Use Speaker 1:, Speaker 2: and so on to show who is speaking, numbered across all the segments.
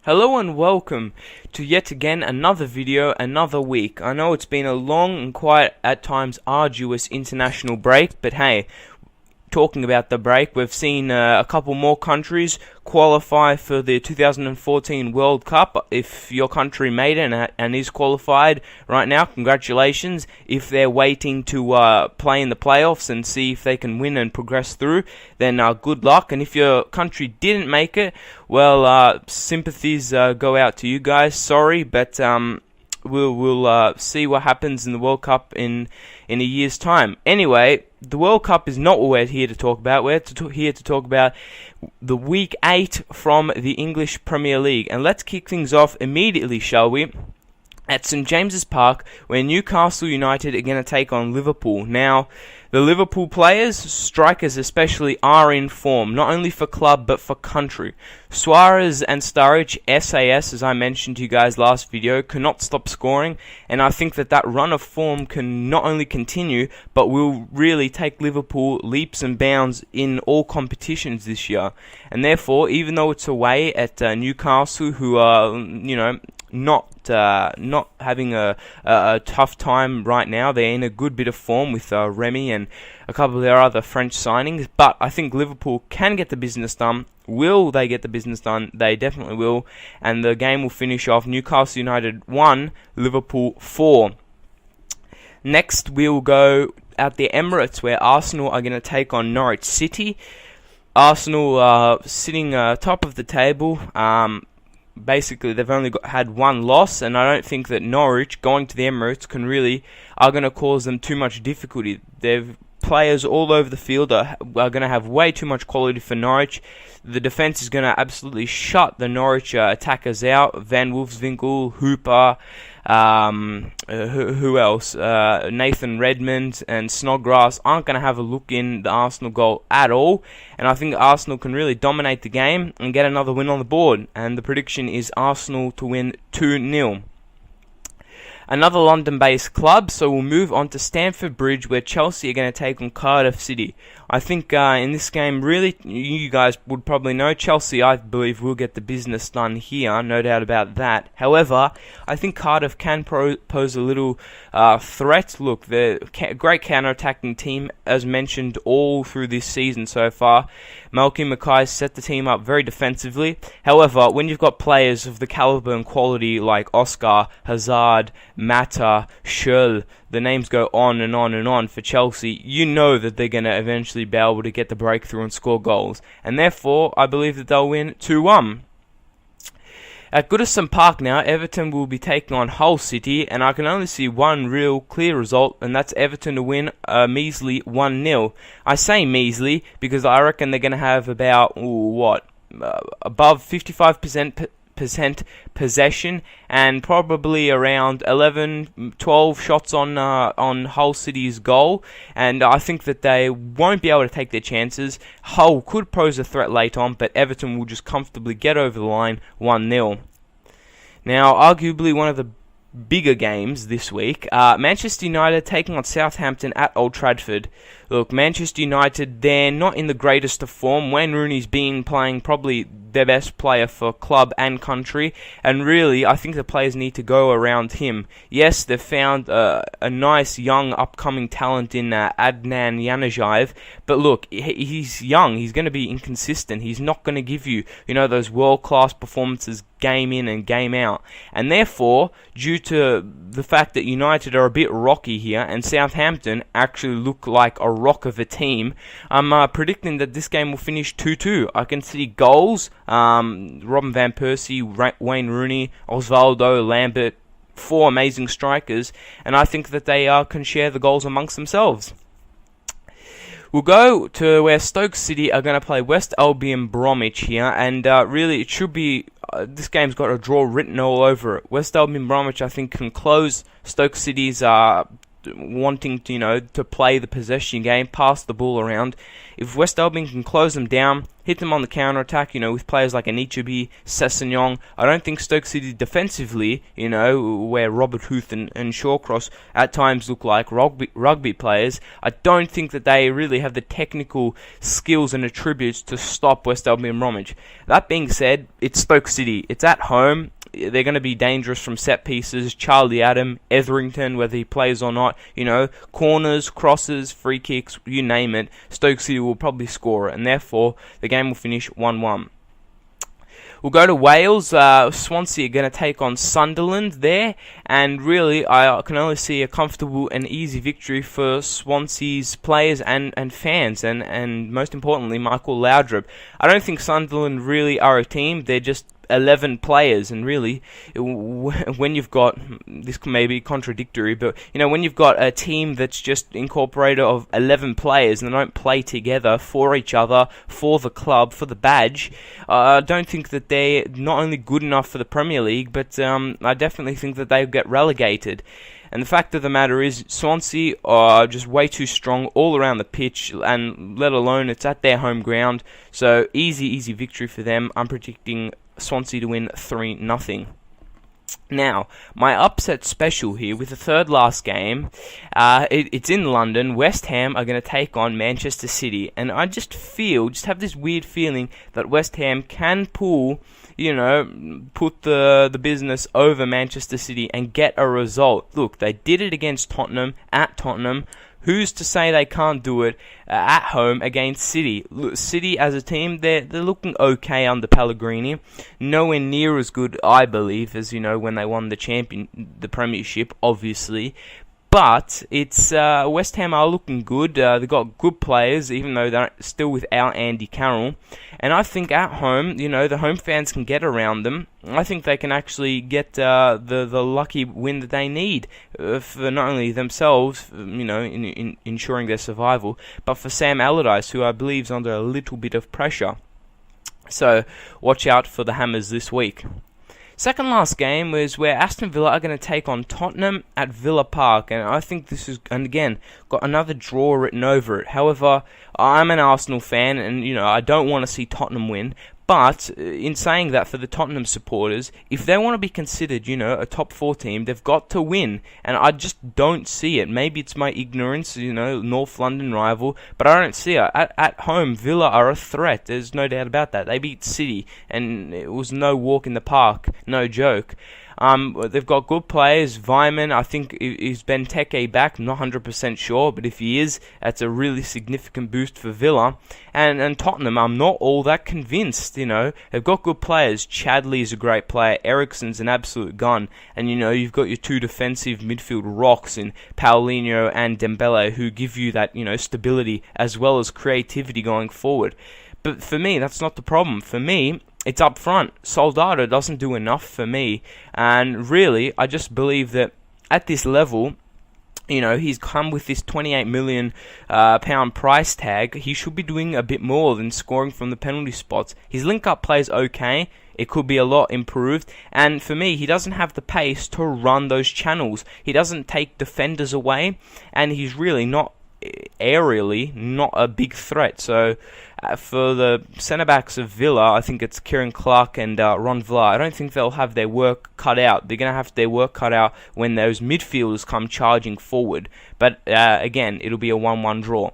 Speaker 1: Hello and welcome to yet again another video, another week. I know it's been a long and quite at times arduous international break, but hey, talking about the break, we've seen a couple more countries qualify for the 2014 World Cup. If your country made it and is qualified right now, congratulations. If they're waiting to play in the playoffs and see if they can win and progress through, then good luck. And if your country didn't make it, well, sympathies go out to you guys. Sorry, but we'll see what happens in the World Cup in a year's time. Anyway, the World Cup is not what we're here to talk about. We're here to talk about the Week 8 from the English Premier League. And let's kick things off immediately, shall we? At St James's Park, where Newcastle United are going to take on Liverpool. Now, the Liverpool players, strikers especially, are in form, not only for club but for country. Suarez and Sturridge, SAS, as I mentioned to you guys last video, cannot stop scoring, and I think that run of form can not only continue, but will really take Liverpool leaps and bounds in all competitions this year. And therefore, even though it's away at Newcastle, who are, not having a tough time right now. They're in a good bit of form with Remy and a couple of their other French signings, but I think Liverpool can get the business done. Will they get the business done? They definitely will, and the game will finish off Newcastle United 1, Liverpool 4. Next, we'll go at the Emirates, where Arsenal are going to take on Norwich City. Arsenal sitting top of the table. Basically, they've only had one loss, and I don't think that Norwich going to the Emirates are going to cause them too much difficulty. They've players all over the field are going to have way too much quality for Norwich. The defense is going to absolutely shut the Norwich attackers out. Van Wolfswinkel, Hooper, who else? Nathan Redmond and Snodgrass aren't going to have a look in the Arsenal goal at all. And I think Arsenal can really dominate the game and get another win on the board. And the prediction is Arsenal to win 2-0. Another London-based club, so we'll move on to Stamford Bridge, where Chelsea are going to take on Cardiff City. I think in this game, really, you guys would probably know, Chelsea, I believe, will get the business done here, no doubt about that. However, I think Cardiff can pose a little threat. Look, they're a great counter-attacking team, as mentioned, all through this season so far. Malky Mackay set the team up very defensively. However, when you've got players of the caliber and quality like Oscar, Hazard, Mata, Schürrle, the names go on and on and on for Chelsea, you know that they're going to eventually be able to get the breakthrough and score goals. And therefore, I believe that they'll win 2-1. At Goodison Park now, Everton will be taking on Hull City, and I can only see one real clear result, and that's Everton to win a measly 1-0. I say measly because I reckon they're going to have about, above 55% possession and probably around 11-12 shots on Hull City's goal, and I think that they won't be able to take their chances. Hull could pose a threat late on, but Everton will just comfortably get over the line 1-0. Now, arguably one of the bigger games this week, Manchester United taking on Southampton at Old Trafford. Look, Manchester United, they're not in the greatest of form. Wayne Rooney's been playing probably their best player for club and country, and really, I think the players need to go around him. Yes, they've found a nice young upcoming talent in Adnan Januzaj, but look, he's young, he's going to be inconsistent, he's not going to give you, those world-class performances game in and game out, and therefore, due to the fact that United are a bit rocky here, and Southampton actually look like a rock of a team, I'm predicting that this game will finish 2-2. I can see goals, Robin van Persie, Wayne Rooney, Osvaldo, Lambert, 4 amazing strikers, and I think that they can share the goals amongst themselves. We'll go to where Stoke City are going to play West Albion Bromwich here, and really it should be, this game's got a draw written all over it. West Albion Bromwich, I think, can close Stoke City's wanting to, to play the possession game, pass the ball around. If West Albion can close them down, hit them on the counter-attack, with players like Anichebe, Sessegnon. I don't think Stoke City defensively, where Robert Huth and Shawcross at times look like rugby players, I don't think that they really have the technical skills and attributes to stop West Albion Bromwich. That being said, it's Stoke City. It's at home. They're going to be dangerous from set pieces. Charlie Adam, Etherington, whether he plays or not, corners, crosses, free kicks, you name it, Stoke City will probably score it, and therefore the game will finish 1-1. We'll go to Wales. Swansea are going to take on Sunderland there, and really I can only see a comfortable and easy victory for Swansea's players and fans, and most importantly Michael Laudrup. I don't think Sunderland really are a team. They're just 11 players, and really, when you've got, this may be contradictory, but when you've got a team that's just incorporated of 11 players and they don't play together for each other, for the club, for the badge, I don't think that they're not only good enough for the Premier League, but I definitely think that they'll get relegated. And the fact of the matter is, Swansea are just way too strong all around the pitch, and let alone it's at their home ground. So easy victory for them. I'm predicting Swansea to win 3-0. Now, my upset special here with the third last game, it's in London. West Ham are going to take on Manchester City, and I just have this weird feeling that West Ham can put the business over Manchester City and get a result. Look, they did it against Tottenham, at Tottenham. Who's to say they can't do it at home against City? Look, City as a team, they're looking okay under Pellegrini. Nowhere near as good, I believe, as when they won the Premiership, obviously. But it's West Ham are looking good. They've got good players, even though they're still without Andy Carroll. And I think at home, the home fans can get around them. I think they can actually get the lucky win that they need for not only themselves, in ensuring their survival, but for Sam Allardyce, who I believe is under a little bit of pressure. So watch out for the Hammers this week. Second last game was where Aston Villa are going to take on Tottenham at Villa Park, and I think this is, and again, got another draw written over it. However, I'm an Arsenal fan, and I don't want to see Tottenham win. But in saying that, for the Tottenham supporters, if they want to be considered, a top 4 team, they've got to win. And I just don't see it. Maybe it's my ignorance, North London rival, but I don't see it. At home, Villa are a threat. There's no doubt about that. They beat City, and it was no walk in the park, no joke. They've got good players. Vyman, I think, is Benteke back? I'm not 100% sure, but if he is, that's a really significant boost for Villa. And Tottenham, I'm not all that convinced, They've got good players. Chadley is a great player. Eriksen's an absolute gun. And, you've got your two defensive midfield rocks in Paulinho and Dembele, who give you that, stability as well as creativity going forward. But for me, that's not the problem. For me, it's up front. Soldado doesn't do enough for me, and really, I just believe that at this level, he's come with this £28 million price tag. He should be doing a bit more than scoring from the penalty spots. His link-up play is okay. It could be a lot improved, and for me, he doesn't have the pace to run those channels. He doesn't take defenders away, and he's really not aerially not a big threat. So for the centre-backs of Villa, I think it's Kieran Clark and Ron Vlaar. I don't think they'll have their work cut out. They're going to have their work cut out when those midfielders come charging forward. But again, it'll be a 1-1 draw.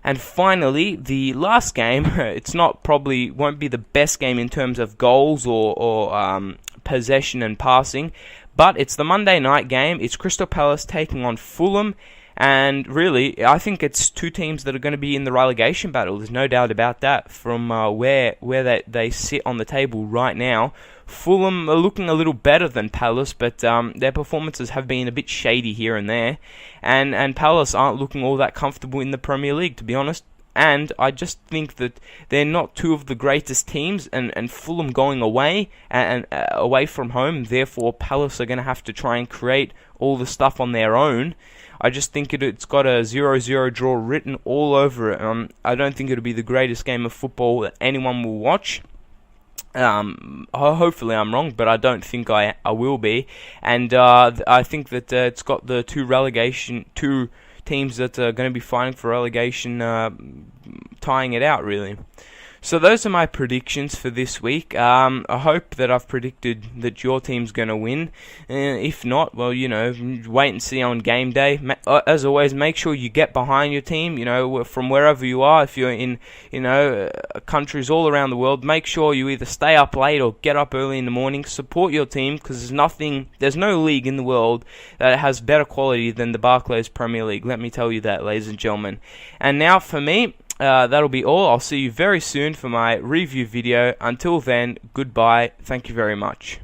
Speaker 1: And finally, the last game, won't be the best game in terms of goals or possession and passing, but it's the Monday night game. It's Crystal Palace taking on Fulham. And really, I think it's two teams that are going to be in the relegation battle. There's no doubt about that from where they sit on the table right now. Fulham are looking a little better than Palace, but their performances have been a bit shady here and there. And Palace aren't looking all that comfortable in the Premier League, to be honest. And I just think that they're not two of the greatest teams, and Fulham going away and away from home, therefore Palace are going to have to try and create all the stuff on their own. I just think it's got a 0-0 draw written all over it. I don't think it'll be the greatest game of football that anyone will watch. Hopefully I'm wrong, but I don't think I will be. And I think that it's got the two teams that are going to be fighting for relegation, tying it out, really. So those are my predictions for this week. I hope that I've predicted that your team's going to win. If not, well, wait and see on game day. As always, make sure you get behind your team, from wherever you are. If you're in, countries all around the world, make sure you either stay up late or get up early in the morning. Support your team, because there's no league in the world that has better quality than the Barclays Premier League. Let me tell you that, ladies and gentlemen. And now for me, that'll be all. I'll see you very soon for my review video. Until then, goodbye. Thank you very much.